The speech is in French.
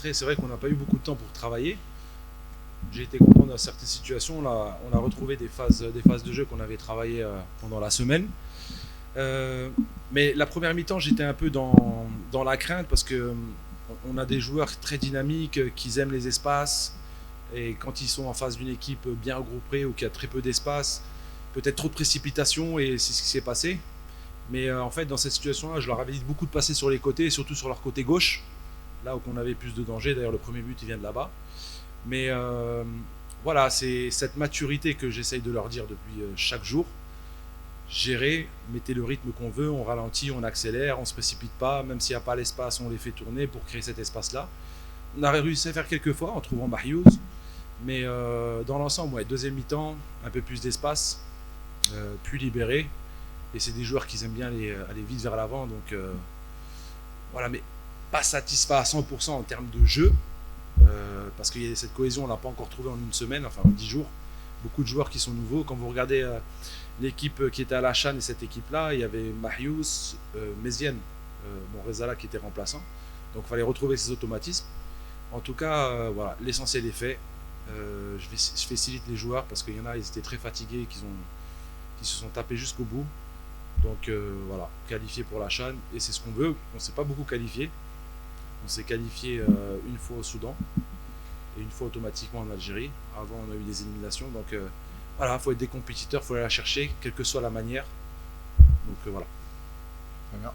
Après, c'est vrai qu'on n'a pas eu beaucoup de temps pour travailler. J'ai été content dans certaines situations. Là, on a retrouvé des phases de jeu qu'on avait travaillées pendant la semaine. Euh, mais la première mi-temps, j'étais un peu dans la crainte parce que on a des joueurs très dynamiques qui aiment les espaces. Et quand ils sont en face d'une équipe bien regroupée ou qui a très peu d'espace, peut-être trop de précipitation et c'est ce qui s'est passé. Mais en fait, dans cette situation-là, je leur avais dit beaucoup de passer sur les côtés, et surtout sur leur côté gauche, là où on avait plus de danger. D'ailleurs, le premier but, il vient de là-bas. Mais voilà, c'est cette maturité que j'essaye de leur dire depuis chaque jour. Gérer, mettez le rythme qu'on veut, on ralentit, on accélère, on ne se précipite pas, même s'il n'y a pas l'espace, on les fait tourner pour créer cet espace-là. On a réussi à faire quelques fois en trouvant Marius, mais dans l'ensemble, ouais, deuxième mi-temps, un peu plus d'espace, plus libéré, et c'est des joueurs qui aiment bien aller vite vers l'avant, donc voilà, mais pas satisfait à 100% en termes de jeu, parce que cette cohésion, on ne l'a pas encore trouvée en une semaine, enfin en 10 jours. Beaucoup de joueurs qui sont nouveaux. Quand vous regardez l'équipe qui était à la Chan et cette équipe-là, il y avait Marius, Mézienne, Rezala qui était remplaçant. Donc il fallait retrouver ces automatismes. En tout cas, voilà, l'essentiel est fait. Je félicite les joueurs parce qu'il y en a, ils étaient très fatigués, qui se sont tapés jusqu'au bout. Donc voilà, qualifié pour la Chan et c'est ce qu'on veut. On ne s'est pas beaucoup qualifié. On s'est qualifié une fois au Soudan et une fois automatiquement en Algérie. Avant, on a eu des éliminations. Donc voilà, il faut être des compétiteurs, il faut aller la chercher, quelle que soit la manière. Donc voilà. Très bien.